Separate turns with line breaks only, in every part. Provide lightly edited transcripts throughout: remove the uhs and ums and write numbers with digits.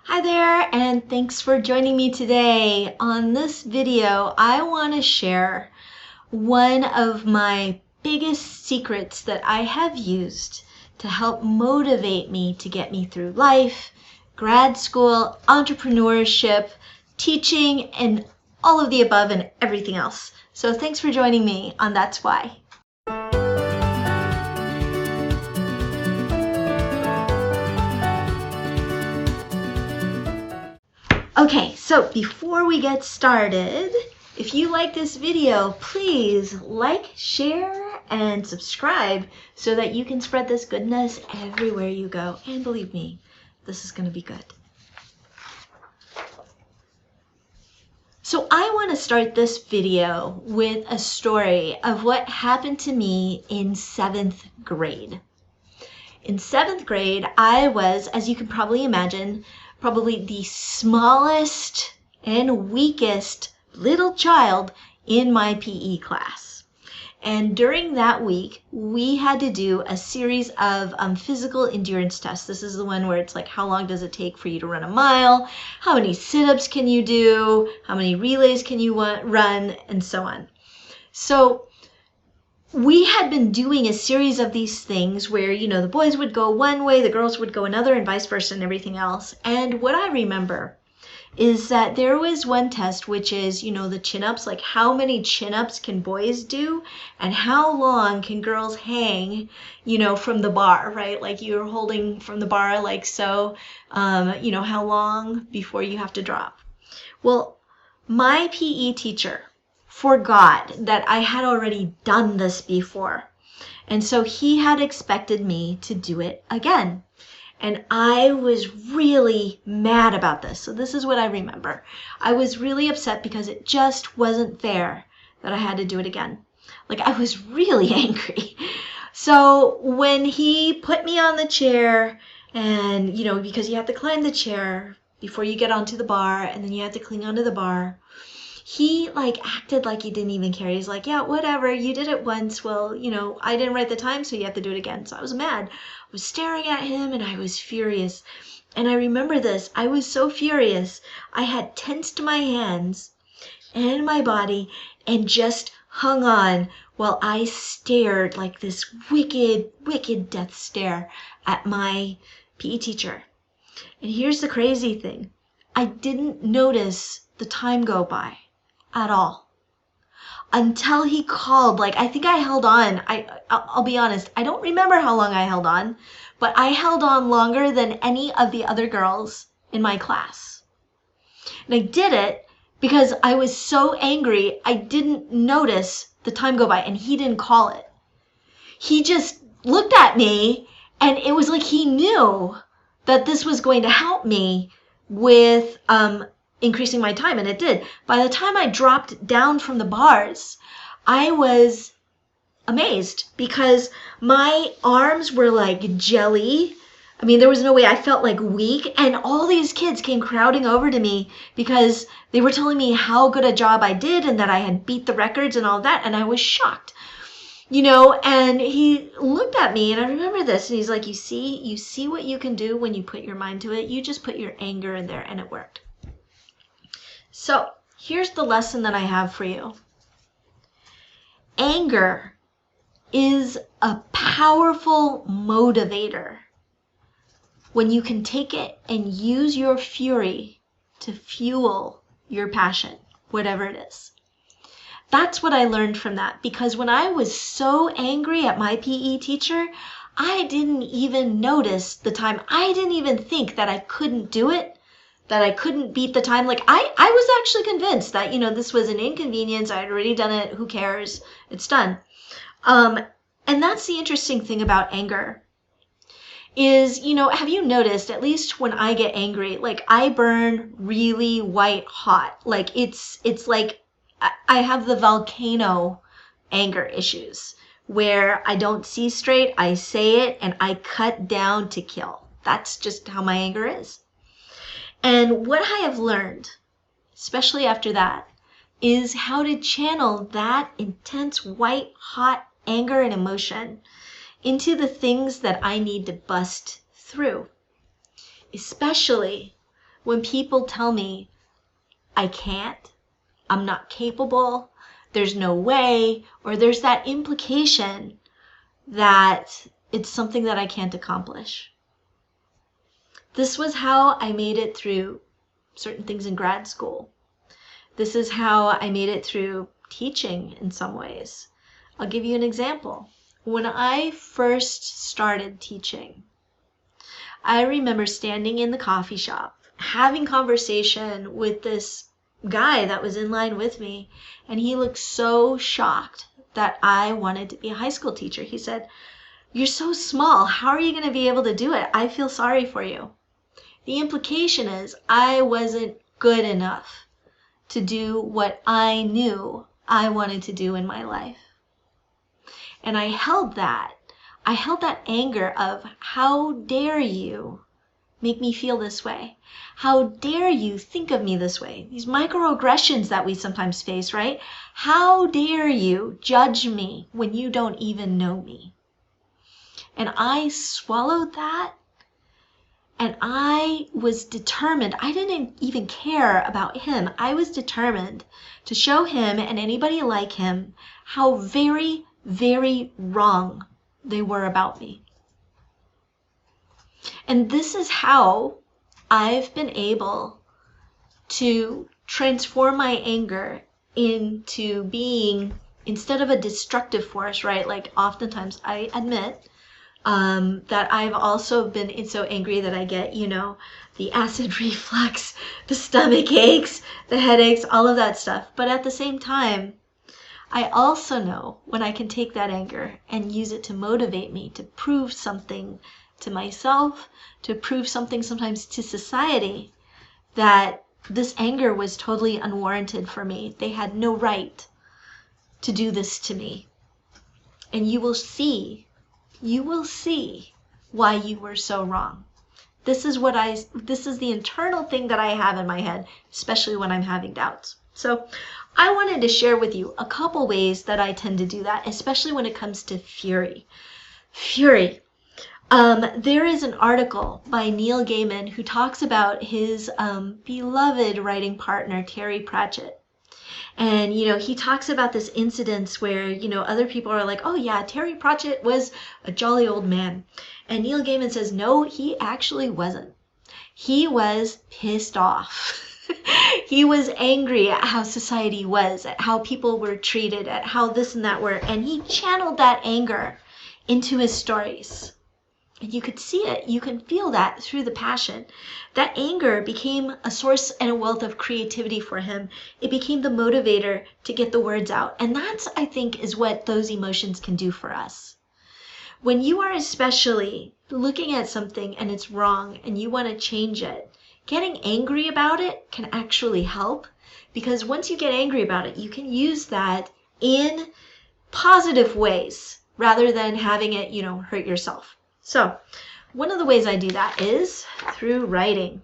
Hi there, and thanks for joining me today. On this video, I want to share one of my biggest secrets that I have used to help motivate me to get me through life, grad school, entrepreneurship, teaching, and all of the above and everything else. So thanks for joining me on That's Why. Okay, so before we get started, if you like this video, please like, share, and subscribe so that you can spread this goodness everywhere you go. And believe me, this is going to be good. So I want to start this video with a story of what happened to me in 7th grade. In 7th grade, I was, as you can probably imagine, probably the smallest and weakest little child in my PE class. And during that week, we had to do a series of physical endurance tests. This is the one where it's like, how long does it take for you to run a mile? How many sit-ups can you do? How many relays can you run? And so on. So we had been doing a series of these things where, the boys would go one way, the girls would go another, and vice versa and everything else. And what I remember is that there was one test, which is, the chin-ups, like how many chin-ups can boys do and how long can girls hang, from the bar, right? Like you're holding from the bar like so, how long before you have to drop. Well, my PE teacher forgot that I had already done this before. And so he had expected me to do it again. And I was really mad about this. So this is what I remember. I was really upset because it just wasn't fair that I had to do it again. Like I was really angry. So when he put me on the chair and, because you have to climb the chair before you get onto the bar and then you have to cling onto the bar, he acted like he didn't even care. He's like, yeah, whatever, you did it once. Well, I didn't write the time, so you have to do it again. So I was mad. I was staring at him and I was furious. And I remember this. I was so furious. I had tensed my hands and my body and just hung on while I stared like this wicked, wicked death stare at my PE teacher. And here's the crazy thing. I didn't notice the time go by at all until he called. I think I held on. I'll be honest, I don't remember how long I held on, but I held on longer than any of the other girls in my class. And I did it because I was so angry I didn't notice the time go by, and he didn't call it. He just looked at me and it was like he knew that this was going to help me with increasing my time, and it did. By the time I dropped down from the bars, I was amazed because my arms were like jelly. I mean, there was no way. I felt like weak, and all these kids came crowding over to me because they were telling me how good a job I did and that I had beat the records and all that, and I was shocked. And he looked at me, and I remember this, and he's like, you see what you can do when you put your mind to it? You just put your anger in there, and it worked. So here's the lesson that I have for you. Anger is a powerful motivator when you can take it and use your fury to fuel your passion, whatever it is. That's what I learned from that, because when I was so angry at my PE teacher, I didn't even notice the time. I didn't even think that I couldn't do it, that I couldn't beat the time. I was actually convinced that, this was an inconvenience. I had already done it. Who cares? It's done. And that's the interesting thing about anger is, have you noticed, at least when I get angry, I burn really white hot. It's like I have the volcano anger issues where I don't see straight, I say it, and I cut down to kill. That's just how my anger is. And what I have learned, especially after that, is how to channel that intense white hot anger and emotion into the things that I need to bust through, especially when people tell me I can't, I'm not capable, there's no way, or there's that implication that it's something that I can't accomplish. This was how I made it through certain things in grad school. This is how I made it through teaching in some ways. I'll give you an example. When I first started teaching, I remember standing in the coffee shop, having conversation with this guy that was in line with me, and he looked so shocked that I wanted to be a high school teacher. He said, "You're so small. How are you going to be able to do it? I feel sorry for you." The implication is I wasn't good enough to do what I knew I wanted to do in my life. And I held that anger of, how dare you make me feel this way? How dare you think of me this way? These microaggressions that we sometimes face, right? How dare you judge me when you don't even know me? And I swallowed that, and I was determined. I didn't even care about him. I was determined to show him and anybody like him how very, very wrong they were about me. And this is how I've been able to transform my anger into being, instead of a destructive force, right? Like oftentimes I admit that I've also been so angry that I get, the acid reflux, the stomach aches, the headaches, all of that stuff. But at the same time, I also know when I can take that anger and use it to motivate me, to prove something to myself, to prove something sometimes to society, that this anger was totally unwarranted for me. They had no right to do this to me. And you will see why you were so wrong. This is the internal thing that I have in my head, especially when I'm having doubts. So I wanted to share with you a couple ways that I tend to do that, especially when it comes to fury. Fury. There is an article by Neil Gaiman who talks about his beloved writing partner, Terry Pratchett. And, he talks about this incident where, other people are like, oh yeah, Terry Pratchett was a jolly old man. And Neil Gaiman says, no, he actually wasn't. He was pissed off. He was angry at how society was, at how people were treated, at how this and that were. And he channeled that anger into his stories. And you could see it. You can feel that through the passion. That anger became a source and a wealth of creativity for him. It became the motivator to get the words out. And that's, I think, is what those emotions can do for us. When you are especially looking at something and it's wrong and you want to change it, getting angry about it can actually help. Because once you get angry about it, you can use that in positive ways rather than having it, hurt yourself. So one of the ways I do that is through writing.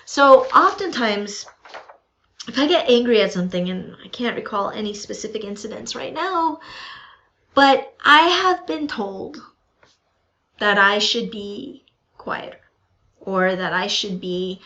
So oftentimes, if I get angry at something, and I can't recall any specific incidents right now, but I have been told that I should be quieter, or that I should be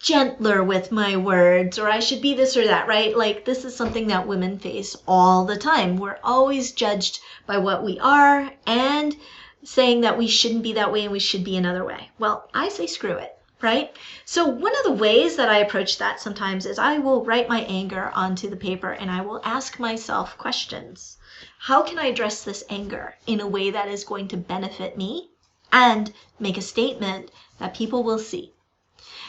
gentler with my words, or I should be this or that, right? Like, this is something that women face all the time. We're always judged by what we are and saying that we shouldn't be that way and we should be another way. Well, I say screw it, right? So one of the ways that I approach that sometimes is I will write my anger onto the paper and I will ask myself questions. How can I address this anger in a way that is going to benefit me and make a statement that people will see?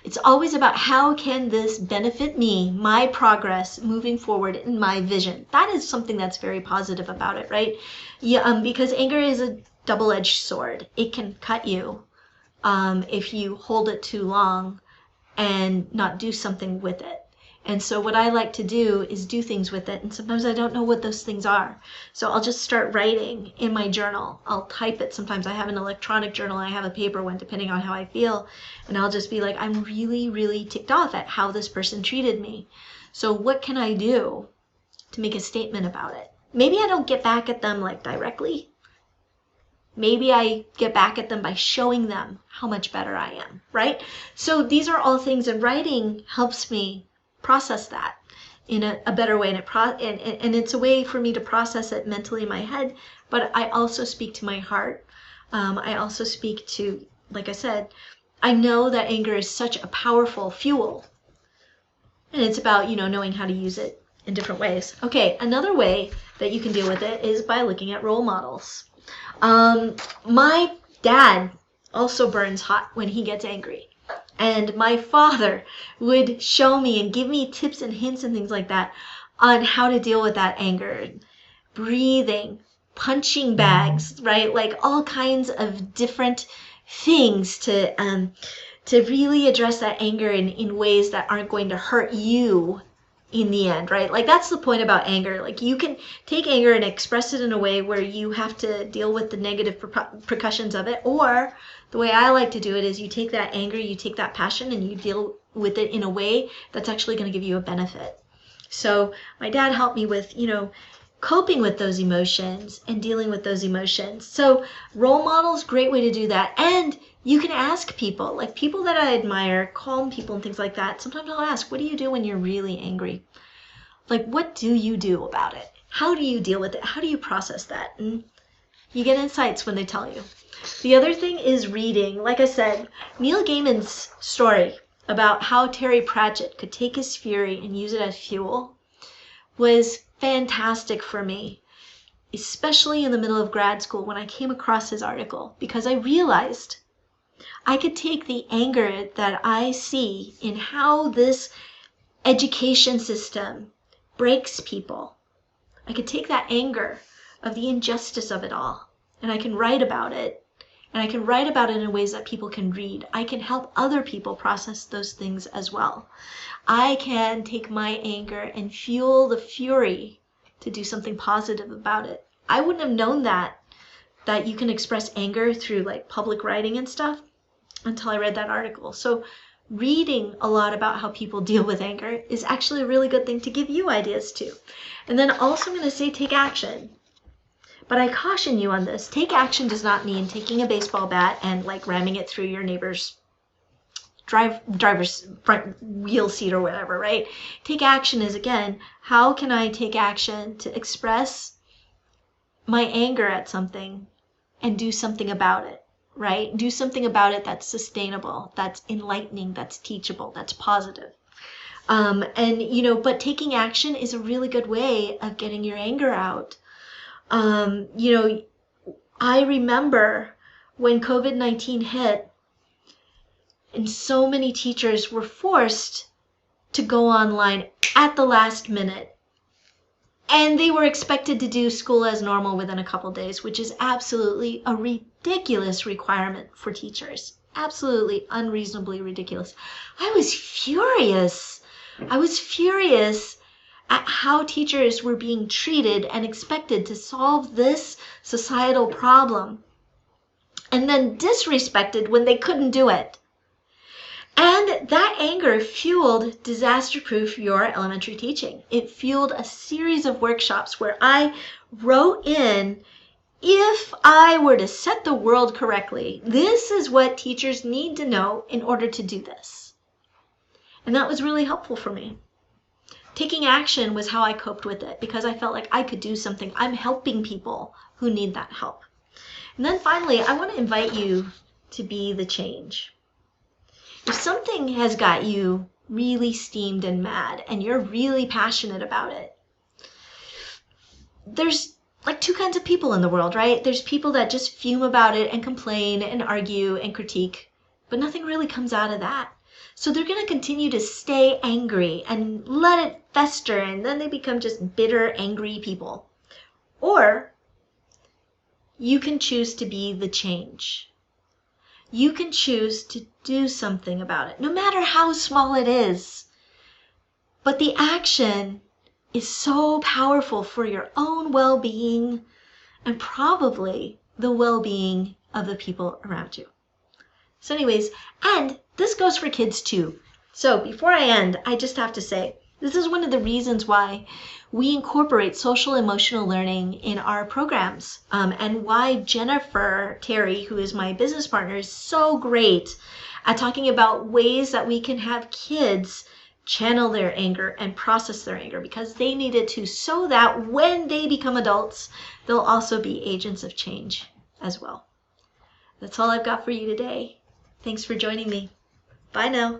It's always about how can this benefit me, my progress moving forward in my vision. That is something that's very positive about it, right? Yeah, because anger is a double-edged sword. It can cut you if you hold it too long and not do something with it. And so what I like to do is do things with it. And sometimes I don't know what those things are. So I'll just start writing in my journal. I'll type it. Sometimes I have an electronic journal. I have a paper one, depending on how I feel. And I'll just be like, I'm really, really ticked off at how this person treated me. So what can I do to make a statement about it? Maybe I don't get back at them like directly, Maybe I get back at them by showing them how much better I am, right? So these are all things, and writing helps me process that in a better way, and it's a way for me to process it mentally in my head, but I also speak to my heart. I also speak to, like I said, I know that anger is such a powerful fuel, and it's about, knowing how to use it in different ways. Okay, another way that you can deal with it is by looking at role models. My dad also burns hot when he gets angry. And my father would show me and give me tips and hints and things like that on how to deal with that anger. Breathing, punching bags, right? Like all kinds of different things to really address that anger in ways that aren't going to hurt you in the end, right? Like that's the point about anger. Like you can take anger and express it in a way where you have to deal with the negative repercussions of it, or the way I like to do it is you take that anger, you take that passion, and you deal with it in a way that's actually going to give you a benefit. So my dad helped me with, coping with those emotions and dealing with those emotions. So role models, great way to do that. And you can ask people, like people that I admire, calm people and things like that. Sometimes I'll ask, what do you do when you're really angry? Like, what do you do about it? How do you deal with it? How do you process that? And you get insights when they tell you. The other thing is reading. Like I said, Neil Gaiman's story about how Terry Pratchett could take his fury and use it as fuel was fantastic for me, especially in the middle of grad school when I came across his article, because I realized I could take the anger that I see in how this education system breaks people. I could take that anger of the injustice of it all, and I can write about it. And I can write about it in ways that people can read. I can help other people process those things as well. I can take my anger and fuel the fury to do something positive about it. I wouldn't have known that you can express anger through like public writing and stuff until I read that article. So reading a lot about how people deal with anger is actually a really good thing to give you ideas too. And then also I'm going to say take action. But I caution you on this. Take action does not mean taking a baseball bat and like ramming it through your neighbor's driver's front wheel seat or whatever, right? Take action is, again, how can I take action to express my anger at something and do something about it, right? Do something about it that's sustainable, that's enlightening, that's teachable, that's positive. But taking action is a really good way of getting your anger out. I remember when COVID-19 hit and so many teachers were forced to go online at the last minute. And they were expected to do school as normal within a couple days, which is absolutely a ridiculous requirement for teachers. Absolutely unreasonably ridiculous. I was furious. At how teachers were being treated and expected to solve this societal problem, and then disrespected when they couldn't do it. And that anger fueled Disaster-Proof Your Elementary Teaching. It fueled a series of workshops where I wrote in, if I were to set the world correctly, this is what teachers need to know in order to do this. And that was really helpful for me. Taking action was how I coped with it because I felt like I could do something. I'm helping people who need that help. And then finally, I want to invite you to be the change. If something has got you really steamed and mad and you're really passionate about it, there's like two kinds of people in the world, right? There's people that just fume about it and complain and argue and critique, but nothing really comes out of that. So they're going to continue to stay angry and let it fester, and then they become just bitter, angry people. Or you can choose to be the change. You can choose to do something about it, no matter how small it is. But the action is so powerful for your own well-being and probably the well-being of the people around you. So anyways, and this goes for kids too. So before I end, I just have to say, This is one of the reasons why we incorporate social emotional learning in our programs, and why Jennifer Terry, who is my business partner, is so great at talking about ways that we can have kids channel their anger and process their anger, because they need it to, so that when they become adults, they'll also be agents of change as well. That's all I've got for you today. Thanks for joining me. Bye now.